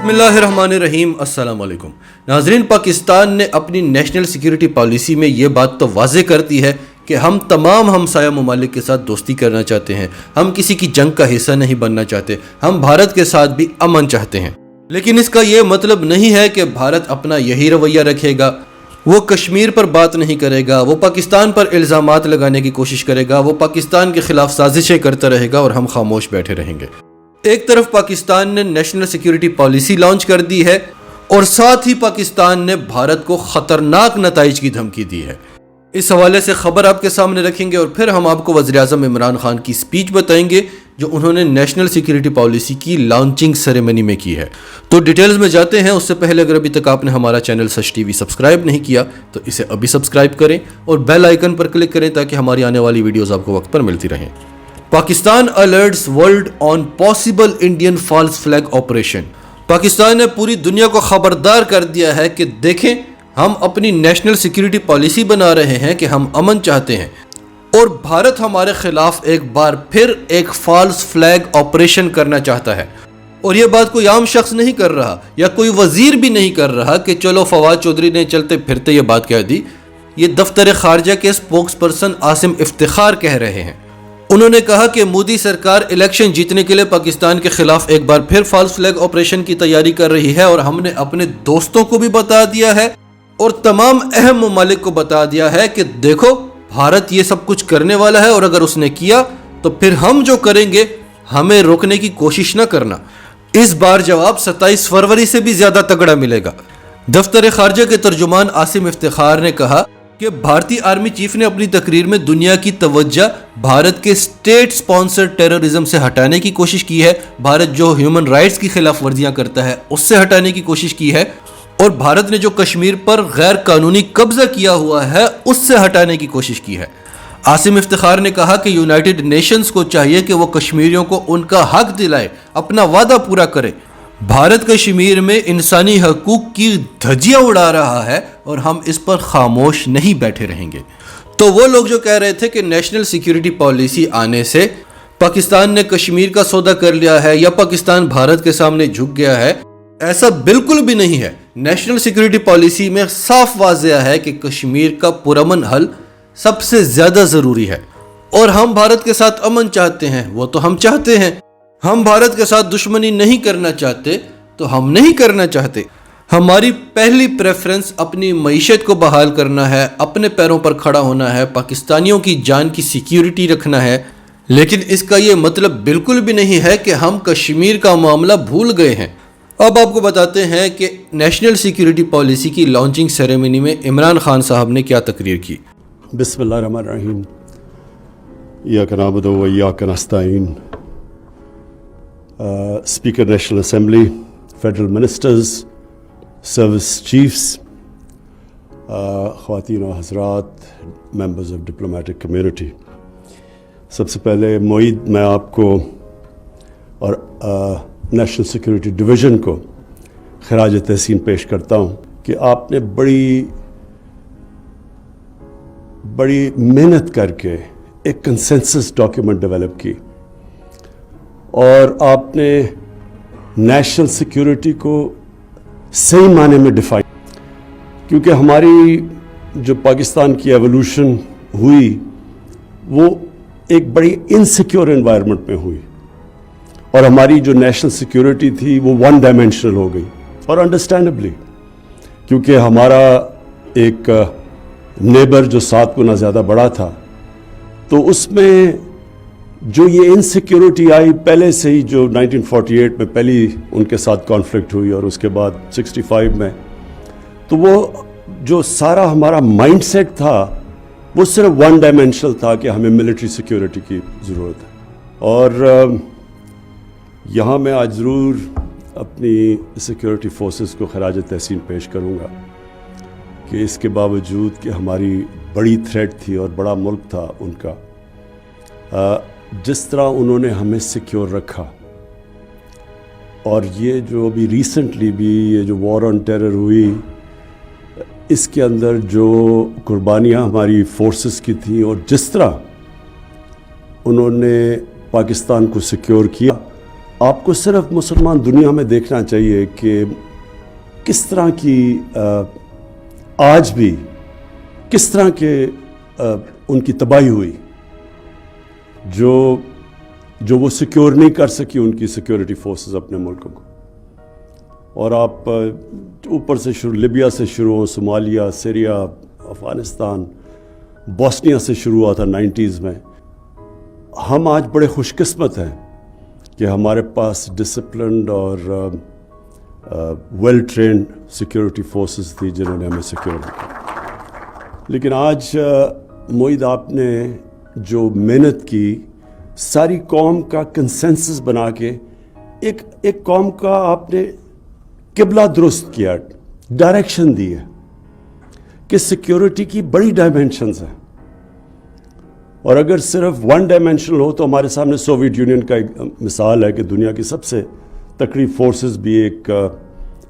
بسم اللہ الرحمن الرحیم۔ السلام علیکم ناظرین، پاکستان نے اپنی نیشنل سیکیورٹی پالیسی میں یہ بات تو واضح کر دی ہے کہ ہم تمام ہمسایہ ممالک کے ساتھ دوستی کرنا چاہتے ہیں، ہم کسی کی جنگ کا حصہ نہیں بننا چاہتے، ہم بھارت کے ساتھ بھی امن چاہتے ہیں۔ لیکن اس کا یہ مطلب نہیں ہے کہ بھارت اپنا یہی رویہ رکھے گا، وہ کشمیر پر بات نہیں کرے گا، وہ پاکستان پر الزامات لگانے کی کوشش کرے گا، وہ پاکستان کے خلاف سازشیں کرتا رہے گا اور ہم خاموش بیٹھے رہیں گے۔ ایک طرف پاکستان نے نیشنل سیکیورٹی پالیسی لانچ کر دی ہے اور ساتھ ہی پاکستان نے بھارت کو خطرناک نتائج کی دھمکی دی ہے۔ اس حوالے سے خبر آپ کے سامنے رکھیں گے اور پھر ہم آپ کو وزیر اعظم عمران خان کی سپیچ بتائیں گے جو انہوں نے نیشنل سیکیورٹی پالیسی کی لانچنگ سیریمنی میں کی ہے۔ تو ڈیٹیلز میں جاتے ہیں، اس سے پہلے اگر ابھی تک آپ نے ہمارا چینل سچ ٹی وی سبسکرائب نہیں کیا تو اسے ابھی سبسکرائب کریں اور بیل آئیکن پر کلک کریں تاکہ ہماری آنے والی ویڈیوز آپ کو وقت پر ملتی رہیں۔ Pakistan alerts world on possible Indian false flag operation. Pakistan نے پوری دنیا کو خبردار کر دیا ہے کہ دیکھیں، ہم اپنی نیشنل سیکیورٹی پالیسی بنا رہے ہیں کہ ہم امن چاہتے ہیں اور بھارت ہمارے خلاف ایک بار پھر ایک فالس فلیگ آپریشن کرنا چاہتا ہے۔ اور یہ بات کوئی عام شخص نہیں کر رہا یا کوئی وزیر بھی نہیں کر رہا کہ چلو فواد چودھری نے چلتے پھرتے یہ بات کہہ دی، یہ دفتر خارجہ کے سپوکس پرسن عاصم افتخار کہہ رہے ہیں۔ انہوں نے کہا کہ مودی سرکار الیکشن جیتنے کے لیے پاکستان کے خلاف ایک بار پھر فالس فلیگ آپریشن کی تیاری کر رہی ہے اور ہم نے اپنے دوستوں کو بھی بتا دیا ہے اور تمام اہم ممالک کو بتا دیا ہے کہ دیکھو، بھارت یہ سب کچھ کرنے والا ہے اور اگر اس نے کیا تو پھر ہم جو کریں گے ہمیں روکنے کی کوشش نہ کرنا۔ اس بار جواب 27 فروری سے بھی زیادہ تگڑا ملے گا۔ دفتر خارجہ کے ترجمان عاصم افتخار نے کہا کہ بھارتی آرمی چیف نے اپنی تقریر میں دنیا کی توجہ بھارت کے اسٹیٹ سپانسر ٹیررزم سے ہٹانے کی کوشش کی ہے، بھارت جو ہیومن رائٹس کی خلاف ورزیاں کرتا ہے اس سے ہٹانے کی کوشش کی ہے، اور بھارت نے جو کشمیر پر غیر قانونی قبضہ کیا ہوا ہے اس سے ہٹانے کی کوشش کی ہے۔ عاصم افتخار نے کہا کہ یونائٹڈ نیشنز کو چاہیے کہ وہ کشمیریوں کو ان کا حق دلائے، اپنا وعدہ پورا کرے۔ بھارت کشمیر میں انسانی حقوق کی دھجیاں اڑا رہا ہے اور ہم اس پر خاموش نہیں بیٹھے رہیں گے۔ تو وہ لوگ جو کہہ رہے تھے کہ نیشنل سیکیورٹی پالیسی آنے سے پاکستان نے کشمیر کا سودا کر لیا ہے یا پاکستان بھارت کے سامنے جھک گیا ہے، ایسا بالکل بھی نہیں ہے۔ نیشنل سیکیورٹی پالیسی میں صاف واضح ہے کہ کشمیر کا پرامن حل سب سے زیادہ ضروری ہے اور ہم بھارت کے ساتھ امن چاہتے ہیں، وہ تو ہم چاہتے ہیں۔ ہم بھارت کے ساتھ دشمنی نہیں کرنا چاہتے تو ہم نہیں کرنا چاہتے۔ ہماری پہلی پریفرنس اپنی معیشت کو بحال کرنا ہے، اپنے پیروں پر کھڑا ہونا ہے، پاکستانیوں کی جان کی سیکیورٹی رکھنا ہے، لیکن اس کا یہ مطلب بالکل بھی نہیں ہے کہ ہم کشمیر کا معاملہ بھول گئے ہیں۔ اب آپ کو بتاتے ہیں کہ نیشنل سیکیورٹی پالیسی کی لانچنگ سیریمنی میں عمران خان صاحب نے کیا تقریر کی۔ بسم اللہ الرحمن الرحیم۔ ایاک نعبد و ایاک نستعین۔ Speaker national assembly, federal ministers, service chiefs, خواتین و حضرات، ممبرز آف ڈپلومیٹک کمیونٹی، سب سے پہلے معید میں آپ کو اور نیشنل سیکیورٹی ڈویژن کو خراج تحسین پیش کرتا ہوں کہ آپ نے بڑی محنت کر کے ایک کنسنسس ڈاکیومنٹ ڈیولپ کی اور آپ نے نیشنل سیکیورٹی کو صحیح معنی میں ڈیفائن، کیونکہ ہماری جو پاکستان کی ایولیوشن ہوئی وہ ایک بڑی انسیکیور انوائرمنٹ میں ہوئی اور ہماری جو نیشنل سیکیورٹی تھی وہ ون ڈائمینشنل ہو گئی، اور انڈرسٹینڈبلی کیونکہ ہمارا ایک نیبر جو 7 گنا زیادہ بڑا تھا، تو اس میں جو یہ انسیکیورٹی آئی پہلے سے ہی، جو 1948 میں پہلی ان کے ساتھ کانفلکٹ ہوئی اور اس کے بعد 65 میں، تو وہ جو سارا ہمارا مائنڈ سیٹ تھا وہ صرف ون ڈائمینشنل تھا کہ ہمیں ملٹری سیکیورٹی کی ضرورت ہے۔ اور یہاں میں آج ضرور اپنی سیکیورٹی فورسز کو خراج تحسین پیش کروں گا کہ اس کے باوجود کہ ہماری بڑی تھریٹ تھی اور بڑا ملک تھا ان کا، جس طرح انہوں نے ہمیں سیکیور رکھا، اور یہ جو ابھی ریسنٹلی بھی یہ جو وار آن ٹیرر ہوئی، اس کے اندر جو قربانیاں ہماری فورسز کی تھیں اور جس طرح انہوں نے پاکستان کو سیکیور کیا، آپ کو صرف مسلمان دنیا میں دیکھنا چاہیے کہ کس طرح کی آج بھی کس طرح کے ان کی تباہی ہوئی جو وہ سیکیور نہیں کر سکی ان کی سیکیورٹی فورسز اپنے ملک کو. اور آپ اوپر سے لیبیا سے شروع ہو، صومالیہ، سیریا، افغانستان، بوسنیا سے شروع ہوا تھا 90s میں. ہم آج بڑے خوش قسمت ہیں کہ ہمارے پاس ڈسپلنڈ اور ویل ٹرینڈ سیکیورٹی فورسز تھی جنہوں نے ہمیں سیکیور کیا. لیکن آج معید آپ نے جو محنت کی، ساری قوم کا کنسنسس بنا کے ایک قوم کا آپ نے قبلہ درست کیا، ڈائریکشن دی ہے کہ سیکیورٹی کی بڑی ڈائمینشنز ہیں. اور اگر صرف ون ڈائمینشنل ہو تو ہمارے سامنے سوویت یونین کا ایک مثال ہے کہ دنیا کی سب سے تکڑی فورسز بھی ایک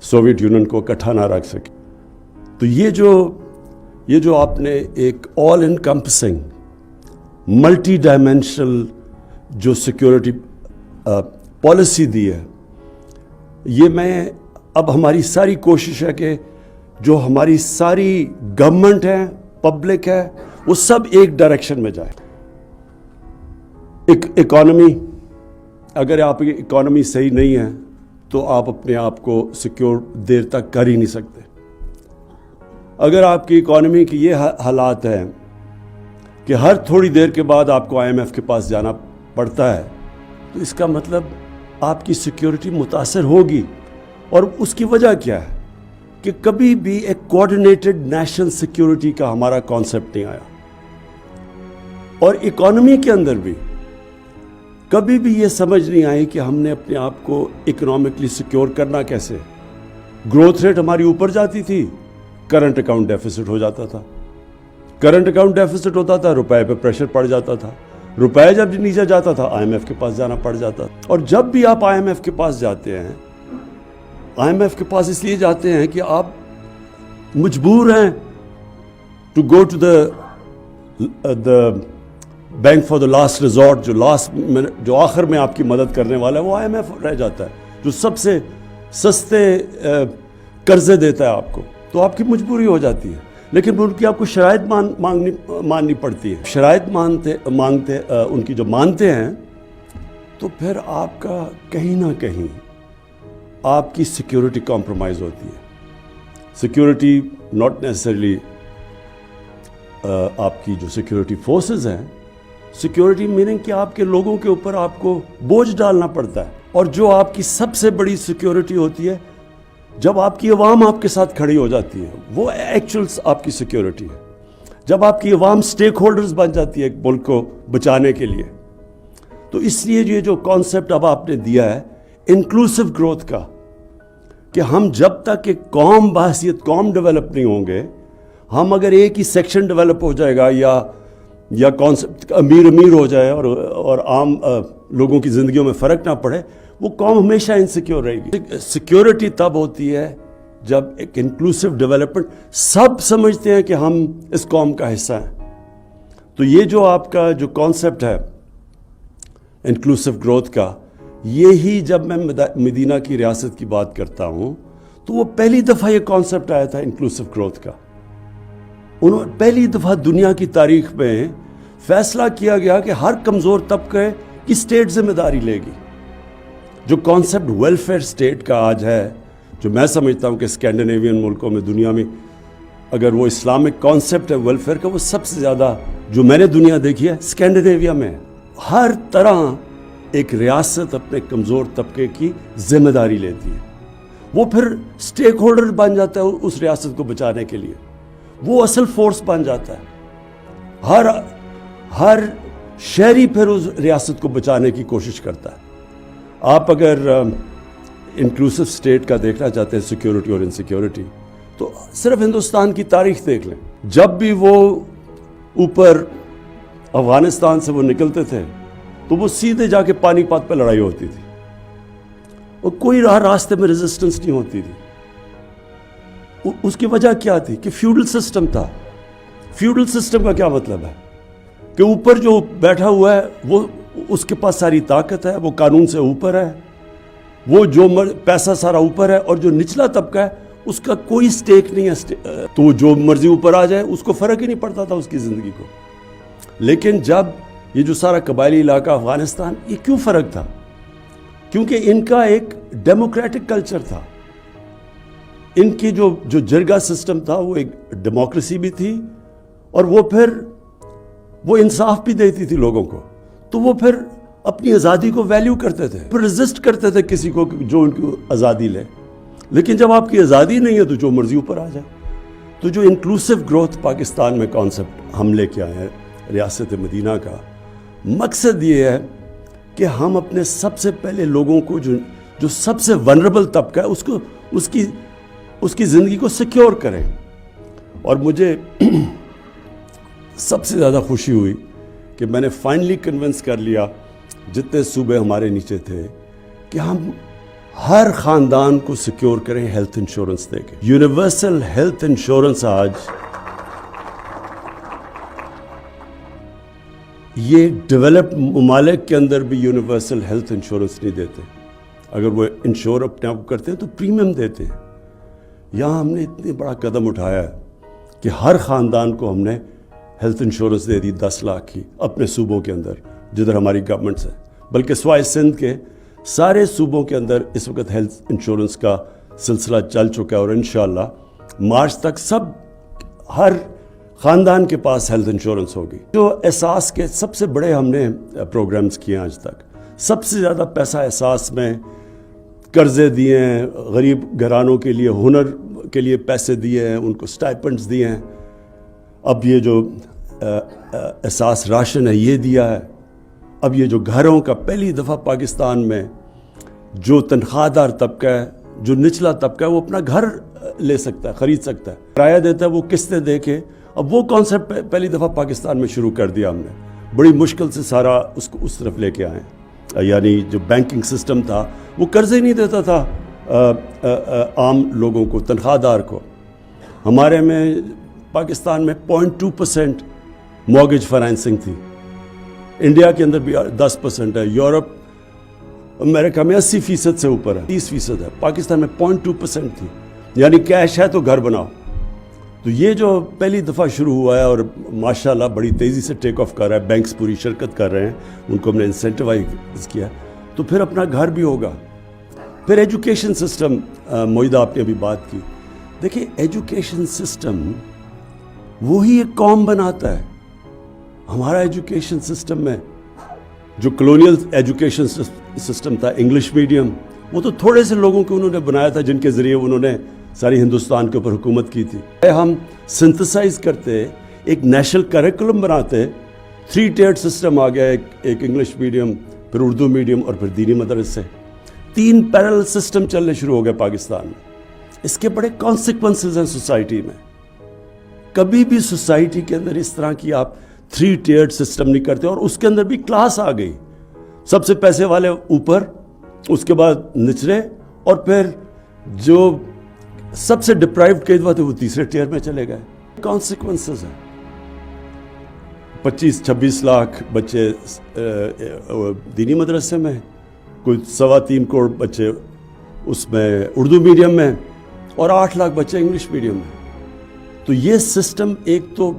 سوویت یونین کو اکٹھا نہ رکھ سکے. تو یہ جو آپ نے ایک آل انکمپسنگ ملٹی ڈائمینشنل جو سیکیورٹی پالیسی دی ہے، یہ میں اب ہماری ساری کوشش ہے کہ جو ہماری ساری گورنمنٹ ہے، پبلک ہے، وہ سب ایک ڈائریکشن میں جائے. اکانومی، اگر آپ کی اکانومی صحیح نہیں ہے تو آپ اپنے آپ کو سیکیور دیر تک کر ہی نہیں سکتے. اگر آپ کی اکانومی کی یہ حالات ہیں کہ ہر تھوڑی دیر کے بعد آپ کو IMF کے پاس جانا پڑتا ہے، تو اس کا مطلب آپ کی سیکیورٹی متاثر ہوگی. اور اس کی وجہ کیا ہے کہ کبھی بھی ایک کوآرڈینیٹڈ نیشنل سیکیورٹی کا ہمارا کانسیپٹ نہیں آیا. اور اکانومی کے اندر بھی کبھی بھی یہ سمجھ نہیں آئی کہ ہم نے اپنے آپ کو اکنامکلی سیکیور کرنا کیسے. گروتھ ریٹ ہماری اوپر جاتی تھی، کرنٹ اکاؤنٹ ڈیفیسٹ ہو جاتا تھا. کرنٹ اکاؤنٹ ڈیفیسٹ ہوتا تھا، روپے پہ پریشر پڑ جاتا تھا. روپے جب نیچے جاتا تھا IMF کے پاس جانا پڑ جاتا. اور جب بھی آپ IMF کے پاس جاتے ہیں، IMF کے پاس اس لیے جاتے ہیں کہ آپ مجبور ہیں to go to the bank for the last resort. جو آخر میں آپ کی مدد کرنے والا ہے وہ IMF رہ جاتا ہے، جو سب سے سستے قرضے دیتا ہے آپ کو. تو آپ کی مجبوری ہو جاتی ہے. لیکن ان کی آپ کو شرائط ماننی پڑتی ہے. شرائط مانگتے ان کی جو مانتے ہیں تو پھر آپ کا کہیں نہ کہیں آپ کی سیکیورٹی کمپرومائز ہوتی ہے. سیکیورٹی ناٹ نیسسریلی آپ کی جو سیکیورٹی فورسز ہیں، سیکیورٹی میننگ کہ آپ کے لوگوں کے اوپر آپ کو بوجھ ڈالنا پڑتا ہے. اور جو آپ کی سب سے بڑی سیکیورٹی ہوتی ہے جب آپ کی عوام آپ کے ساتھ کھڑی ہو جاتی ہے، وہ ایکچوئلس آپ کی سیکیورٹی ہے. جب آپ کی عوام سٹیک ہولڈرز بن جاتی ہے ایک ملک کو بچانے کے لیے. تو اس لیے یہ جو کانسیپٹ اب آپ نے دیا ہے انکلوسیو گروتھ کا، کہ ہم جب تک ایک قوم بحیثیت قوم ڈیولپ نہیں ہوں گے، ہم اگر ایک ہی سیکشن ڈیولپ ہو جائے گا یا کانسیپٹ امیر ہو جائے اور عام لوگوں کی زندگیوں میں فرق نہ پڑے، وہ قوم ہمیشہ انسیکیور رہے گی. سیکیورٹی تب ہوتی ہے جب ایک انکلوسیو ڈیولپمنٹ، سب سمجھتے ہیں کہ ہم اس قوم کا حصہ ہیں. تو یہ جو آپ کا جو کانسیپٹ ہے انکلوسیو گروتھ کا، یہی جب میں مدینہ کی ریاست کی بات کرتا ہوں تو وہ پہلی دفعہ یہ کانسیپٹ آیا تھا انکلوسیو گروتھ کا. پہلی دفعہ دنیا کی تاریخ میں فیصلہ کیا گیا کہ ہر کمزور طبقے کی اسٹیٹ ذمہ داری لے گی. جو کانسیپٹ ویلفیئر اسٹیٹ کا آج ہے، جو میں سمجھتا ہوں کہ اسکینڈینیوین ملکوں میں، دنیا میں اگر وہ اسلامک کانسیپٹ ہے ویلفیئر کا، وہ سب سے زیادہ جو میں نے دنیا دیکھی ہے اسکینڈینیویا میں. ہر طرح ایک ریاست اپنے کمزور طبقے کی ذمہ داری لیتی ہے. وہ پھر اسٹیک ہولڈر بن جاتا ہے اس ریاست کو بچانے کے لیے، وہ اصل فورس بن جاتا ہے. ہر شہری پھر اس ریاست کو بچانے کی کوشش کرتا ہے. آپ اگر انکلوسیو اسٹیٹ کا دیکھنا چاہتے ہیں سیکیورٹی اور انسیکیورٹی، تو صرف ہندوستان کی تاریخ دیکھ لیں. جب بھی وہ اوپر افغانستان سے وہ نکلتے تھے تو وہ سیدھے جا کے پانی پات پہ لڑائی ہوتی تھی، اور کوئی راستے میں ریزسٹنس نہیں ہوتی تھی. اس کی وجہ کیا تھی کہ فیوڈل سسٹم تھا. فیوڈل سسٹم کا کیا مطلب ہے کہ اوپر جو بیٹھا ہوا ہے وہ اس کے پاس ساری طاقت ہے، وہ قانون سے اوپر ہے، وہ جو پیسہ سارا اوپر ہے اور جو نچلا طبقہ ہے اس کا کوئی سٹیک نہیں ہے، تو وہ جو مرضی اوپر آ جائے اس کو فرق ہی نہیں پڑتا تھا اس کی زندگی کو. لیکن جب یہ جو سارا قبائلی علاقہ افغانستان، یہ کیوں فرق تھا؟ کیونکہ ان کا ایک ڈیموکریٹک کلچر تھا. ان کی جو جرگہ سسٹم تھا وہ ایک ڈیموکریسی بھی تھی، اور وہ پھر وہ انصاف بھی دیتی تھی لوگوں کو. تو وہ پھر اپنی آزادی کو ویلیو کرتے تھے، پھر ریزسٹ کرتے تھے کسی کو جو ان کی آزادی لے. لیکن جب آپ کی آزادی نہیں ہے تو جو مرضی اوپر آ جائے. تو جو انکلوسیو گروتھ پاکستان میں کانسیپٹ ہم لے کے آئے ہیں ریاست مدینہ کا، مقصد یہ ہے کہ ہم اپنے سب سے پہلے لوگوں کو جو سب سے ونربل طبقہ ہے اس کی زندگی کو سیکیور کریں. اور مجھے سب سے زیادہ خوشی ہوئی کہ میں نے فائنلی کنونس کر لیا جتنے صوبے ہمارے نیچے تھے کہ ہم ہر خاندان کو سیکیور کریں ہیلتھ انشورنس دے کے. یونیورسل ہیلتھ انشورنس آج یہ ڈیولپ ممالک کے اندر بھی یونیورسل ہیلتھ انشورنس نہیں دیتے. اگر وہ انشور اپنے آپ کو کرتے ہیں تو پریمیم دیتے ہیں. یہاں ہم نے اتنی بڑا قدم اٹھایا ہے کہ ہر خاندان کو ہم نے ہیلتھ انشورنس دے دی 10 لاکھ کی اپنے صوبوں کے اندر جدھر ہماری گورنمنٹس ہے. بلکہ سوائے سندھ کے سارے صوبوں کے اندر اس وقت ہیلتھ انشورنس کا سلسلہ چل چکا ہے، اور انشاءاللہ مارچ تک ہر خاندان کے پاس ہیلتھ انشورنس ہوگی. جو احساس کے سب سے بڑے ہم نے پروگرامز کیے ہیں آج تک. سب سے زیادہ پیسہ احساس میں قرضے دیے ہیں، غریب گھرانوں کے لیے ہنر کے لیے پیسے دیے ہیں، ان کو سٹائپنڈز دیے ہیں. اب یہ جو احساس راشن ہے یہ دیا ہے. اب یہ جو گھروں کا پہلی دفعہ پاکستان میں جو تنخواہ دار طبقہ ہے، جو نچلا طبقہ ہے، وہ اپنا گھر لے سکتا ہے، خرید سکتا ہے، کرایہ دیتا ہے، وہ قسطیں دے کے. اب وہ کانسیپٹ پہلی دفعہ پاکستان میں شروع کر دیا ہم نے. بڑی مشکل سے سارا اس کو اس طرف لے کے آئے. یعنی جو بینکنگ سسٹم تھا وہ قرضے نہیں دیتا تھا عام لوگوں کو، تنخواہ دار کو. ہمارے میں پاکستان میں 0.2% مورگیج فائنینسنگ تھی. انڈیا کے اندر بھی 10% ہے. یورپ امریکہ میں 80% سے اوپر ہے، 30% ہے. پاکستان میں 0.2% تھی. یعنی کیش ہے تو گھر بناؤ. تو یہ جو پہلی دفعہ شروع ہوا ہے اور ماشاءاللہ بڑی تیزی سے ٹیک آف کر رہا ہے، بینکس پوری شرکت کر رہے ہیں، ان کو ہم نے انسینٹیوائز کیا، تو پھر اپنا گھر بھی ہوگا. پھر ایجوکیشن سسٹم، معاہدہ آپ نے ابھی بات کی. دیکھیں ایجوکیشن سسٹم وہی ایک قوم بناتا ہے. ہمارا ایجوکیشن سسٹم میں جو کلونیل ایجوکیشن سسٹم تھا، انگلش میڈیم، وہ تو تھوڑے سے لوگوں کو انہوں نے بنایا تھا جن کے ذریعے انہوں نے ساری ہندوستان کے اوپر حکومت کی تھی. ہم سنتھسائز کرتے، ایک نیشنل کریکولم بناتے. 3 ٹیئر سسٹم آ گیا، ایک انگلش میڈیم، پھر اردو میڈیم اور پھر دینی مدرسے. 3 پیرل سسٹم چلنے شروع ہو گئے پاکستان میں. اس کے بڑے کانسیکوینسز ہیں سوسائٹی میں. کبھی بھی سوسائٹی کے اندر اس طرح کی آپ 3 ٹیئر سسٹم نہیں کرتے. اور اس کے اندر بھی کلاس آ گئی. سب سے پیسے والے اوپر، اس کے بعد نچلے، اور پھر جو سب سے ڈپرائیوڈ قیدوا تھے وہ تیسرے ٹیئر میں چلے گئے. کانسیکوینسز ہیں. 25-26 لاکھ بچے دینی مدرسے میں، کوئی 3.25 کروڑ بچے اس میں اردو میڈیم میں، اور 8 لاکھ بچے انگلش میڈیم میں. تو یہ سسٹم ایک تو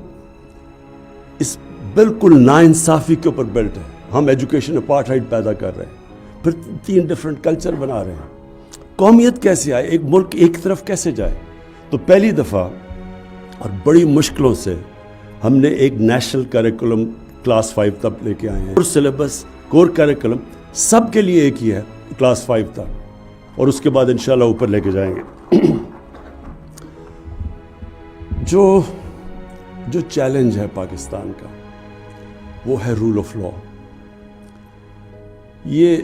اس بالکل ناانصافی کے اوپر بلٹ ہے. ہم ایجوکیشن اپارٹھائڈ پیدا کر رہے ہیں، پھر 3 ڈفرینٹ کلچر بنا رہے ہیں. قومیت کیسے آئے، ایک ملک ایک طرف کیسے جائے؟ تو پہلی دفعہ اور بڑی مشکلوں سے ہم نے ایک نیشنل کریکولم کلاس 5 تک لے کے آئے ہیں. اور سلیبس، کور کریکولم سب کے لیے ایک ہی ہے کلاس 5 تک، اور اس کے بعد انشاءاللہ اوپر لے کے جائیں گے. جو چیلنج ہے پاکستان کا وہ ہے رول آف لا. یہ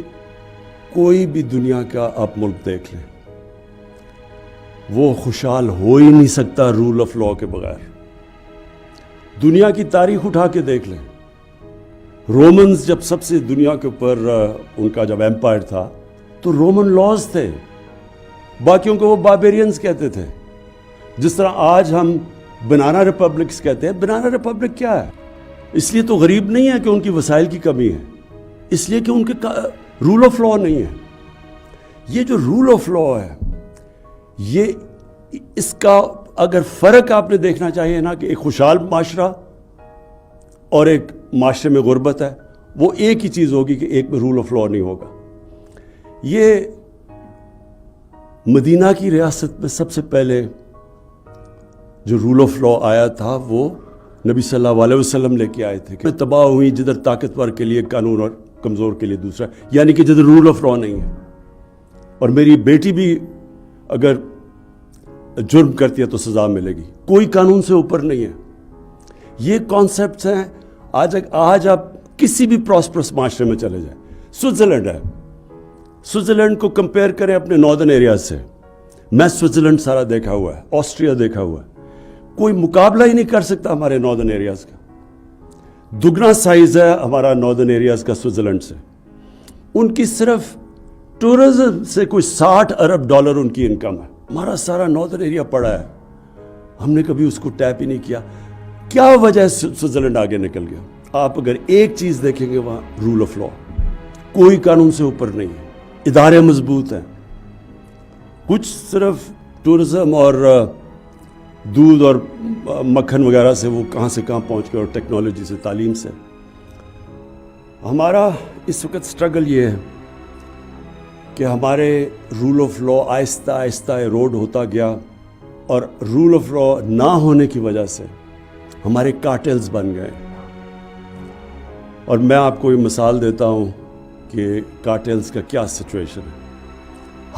کوئی بھی دنیا کا آپ ملک دیکھ لیں، وہ خوشحال ہو ہی نہیں سکتا رول آف لا کے بغیر. دنیا کی تاریخ اٹھا کے دیکھ لیں. رومنز جب سب سے دنیا کے اوپر ان کا جب ایمپائر تھا تو رومن لاز تھے، باقیوں کو وہ باربیرینز کہتے تھے. جس طرح آج ہم بنانا ریپبلکس کہتے ہیں. بنانا ریپبلک کیا ہے؟ اس لیے تو غریب نہیں ہے کہ ان کی وسائل کی کمی ہے، اس لیے کہ ان کے رول آف لا نہیں ہے. یہ جو رول آف لا ہے، یہ اس کا اگر فرق آپ نے دیکھنا چاہیے نا کہ ایک خوشحال معاشرہ اور ایک معاشرے میں غربت ہے، وہ ایک ہی چیز ہوگی کہ ایک میں رول آف لا نہیں ہوگا. یہ مدینہ کی ریاست میں سب سے پہلے جو رول آف لا آیا تھا وہ نبی صلی اللہ علیہ وسلم لے کے آئے تھے کہ تباہ ہوئی جدھر طاقتور کے لیے قانون اور کمزور کے لیے دوسرا، یعنی کہ جدھر رول آف لا نہیں ہے. اور میری بیٹی بھی اگر جرم کرتی ہے تو سزا ملے گی، کوئی قانون سے اوپر نہیں ہے. یہ کانسیپٹس ہیں. آج آپ کسی بھی پراسپرس معاشرے میں چلے جائیں، سوئٹزرلینڈ ہے، سوئٹزرلینڈ کو کمپیئر کریں اپنے ناردرن ایریاز سے. میں سوئٹزرلینڈ سارا دیکھا ہوا ہے، آسٹریا دیکھا ہوا ہے، کوئی مقابلہ ہی نہیں کر سکتا ہمارے ناردرن ایریاز کا. دگنا سائز ہے ہمارا ناردرن ایریاز کا سوئٹزرلینڈ سے. ان کی صرف ٹورزم سے کوئی $60 ارب ان کی انکم ہے. ہمارا سارا ناردرن ایریا پڑا ہے، ہم نے کبھی اس کو ٹیپ ہی نہیں کیا. کیا وجہ ہے سوئٹزرلینڈ آگے نکل گیا؟ آپ اگر ایک چیز دیکھیں گے وہاں رول آف لا، کوئی قانون سے اوپر نہیں ہے، ادارے مضبوط ہیں. کچھ صرف ٹورزم اور دودھ اور مکھن وغیرہ سے وہ کہاں سے کہاں پہنچ گئے، اور ٹیکنالوجی سے، تعلیم سے. ہمارا اس وقت سٹرگل یہ ہے کہ ہمارے رول آف لا آہستہ آہستہ ایروڈ ہوتا گیا، اور رول آف لا نہ ہونے کی وجہ سے ہمارے کارٹلز بن گئے. اور میں آپ کو یہ مثال دیتا ہوں کہ کارٹلز کا کیا سچویشن ہے.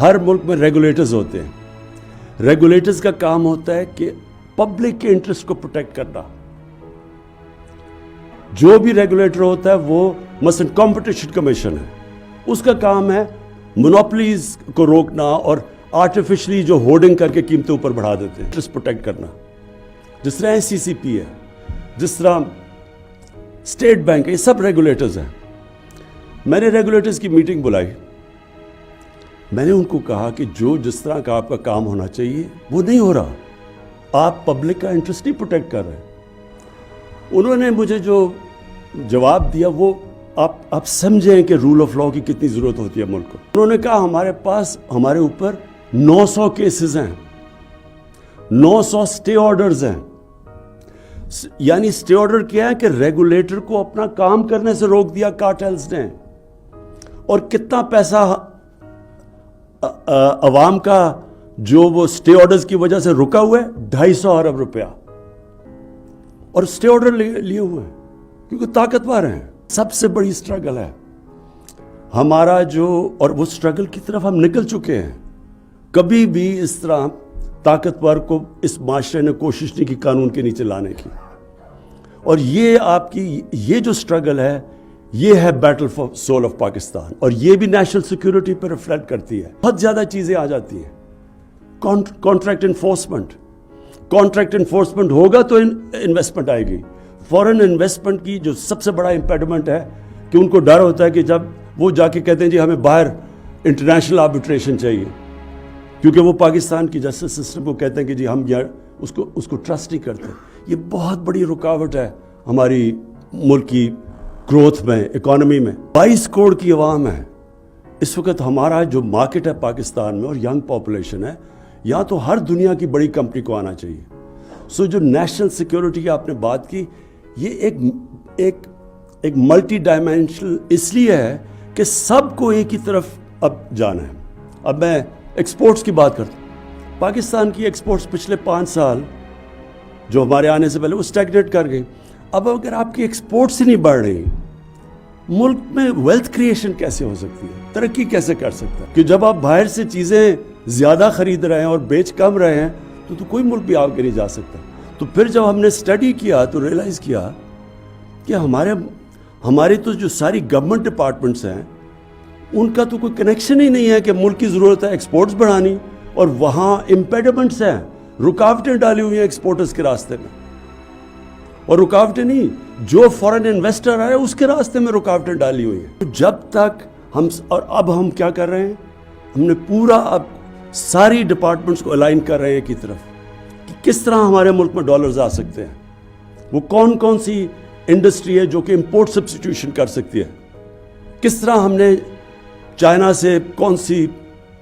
ہر ملک میں ریگولیٹرز ہوتے ہیں. ریگولیٹرز کا کام ہوتا ہے کہ پبلک کے انٹرسٹ کو پروٹیکٹ کرنا. جو بھی ریگولیٹر ہوتا ہے وہ مثلا کمپٹیشن کمیشن ہے، اس کا کام ہے مونوپلیز کو روکنا اور آرٹیفیشلی جو ہورڈنگ کر کے قیمتیں اوپر بڑھا دیتے ہیں، انٹرسٹ پروٹیکٹ کرنا. جس طرح SCCP ہے، جس طرح اسٹیٹ بینک ہے، یہ سب ریگولیٹرز ہیں. میں نے ریگولیٹرز کی میٹنگ بلائی. میں نے ان کو کہا کہ جو جس طرح کا آپ کا کام ہونا چاہیے وہ نہیں ہو رہا، آپ پبلک کا انٹرسٹ نہیں پروٹیکٹ کر رہے. انہوں نے مجھے جو جواب دیا وہ آپ سمجھیں کہ رول آف لا کی کتنی ضرورت ہوتی ہے ملک کو. انہوں نے کہا ہمارے پاس ہمارے اوپر 900 کیسز ہیں، 900 اسٹے آرڈرز ہیں. یعنی اسٹے آرڈر کیا ہے کہ ریگولیٹر کو اپنا کام کرنے سے روک دیا کارٹلز نے. اور کتنا پیسہ عوام کا جو وہ اسٹے آرڈرز کی وجہ سے رکا ہوا ہے، 250 ارب روپیہ. اور اسٹے آرڈر لیے ہوئے ہیں کیونکہ طاقتور ہیں. سب سے بڑی سٹرگل ہے ہمارا اور وہ سٹرگل کی طرف ہم نکل چکے ہیں. کبھی بھی اس طرح طاقتور کو اس معاشرے نے کوشش نہیں کی قانون کے نیچے لانے کی. اور یہ آپ کی یہ جو سٹرگل ہے، یہ ہے battle for soul of Pakistan. اور یہ بھی نیشنل سیکیورٹی پر ریفلیکٹ کرتی ہے. بہت زیادہ چیزیں آ جاتی ہیں. کانٹریکٹ انفورسمنٹ ہوگا تو انویسٹمنٹ آئے گی. فورن انویسٹمنٹ کی جو سب سے بڑا امپیڈمنٹ ہے کہ ان کو ڈر ہوتا ہے کہ جب وہ جا کے کہتے ہیں جی ہمیں باہر انٹرنیشنل آربیٹریشن چاہیے، کیونکہ وہ پاکستان کی جسٹس سسٹم کو کہتے ہیں کہ جی ہم اس کو ٹرسٹ نہیں کرتے. یہ بہت بڑی رکاوٹ ہے ہماری ملک کی گروتھ میں، اکانومی میں. 22 کروڑ کی عوام ہے اس وقت. ہمارا جو مارکیٹ ہے پاکستان میں اور ینگ پاپولیشن ہے، یا تو ہر دنیا کی بڑی کمپنی کو آنا چاہیے. جو نیشنل سیکیورٹی کی آپ نے بات کی، یہ ایک ملٹی ڈائمینشنل اس لیے ہے کہ سب کو ایک ہی طرف اب جانا ہے. اب میں ایکسپورٹس کی بات کرتا ہوں. پاکستان کی ایکسپورٹس پچھلے 5 سال جو ہمارے آنے سے پہلے وہ اسٹیگنیٹ کر گئی. اب اگر آپ کی ایکسپورٹس ہی نہیں بڑھ رہی، ملک میں ویلتھ کریشن کیسے ہو سکتی ہے؟ ترقی کیسے کر سکتا ہے؟ کہ جب آپ باہر سے چیزیں زیادہ خرید رہے ہیں اور بیچ کم رہے ہیں تو کوئی ملک بھی آگے نہیں جا سکتا. تو پھر جب ہم نے اسٹڈی کیا تو ریئلائز کیا کہ ہمارے تو جو ساری گورنمنٹ ڈپارٹمنٹس ہیں ان کا تو کوئی کنیکشن ہی نہیں ہے کہ ملک کی ضرورت ہے ایکسپورٹس بڑھانی، اور وہاں امپیڈمنٹس ہیں، رکاوٹیں ڈالی ہوئی ہیں ایکسپورٹرز کے راستے میں. اور رکاوٹیں نہیں، جو فورن انویسٹر آئے اس کے راستے میں رکاوٹیں ڈالی ہوئی ہیں. جب تک اب ہم کیا کر رہے ہیں، ہم نے پورا اب ساری ڈپارٹمنٹس کو الائن کر رہے ہیں کی طرف کہ کس طرح ہمارے ملک میں ڈالرز آ سکتے ہیں. وہ کون سی انڈسٹری ہے جو کہ امپورٹ سبسٹیٹیوشن کر سکتی ہے، کس طرح ہم نے چائنا سے کون سی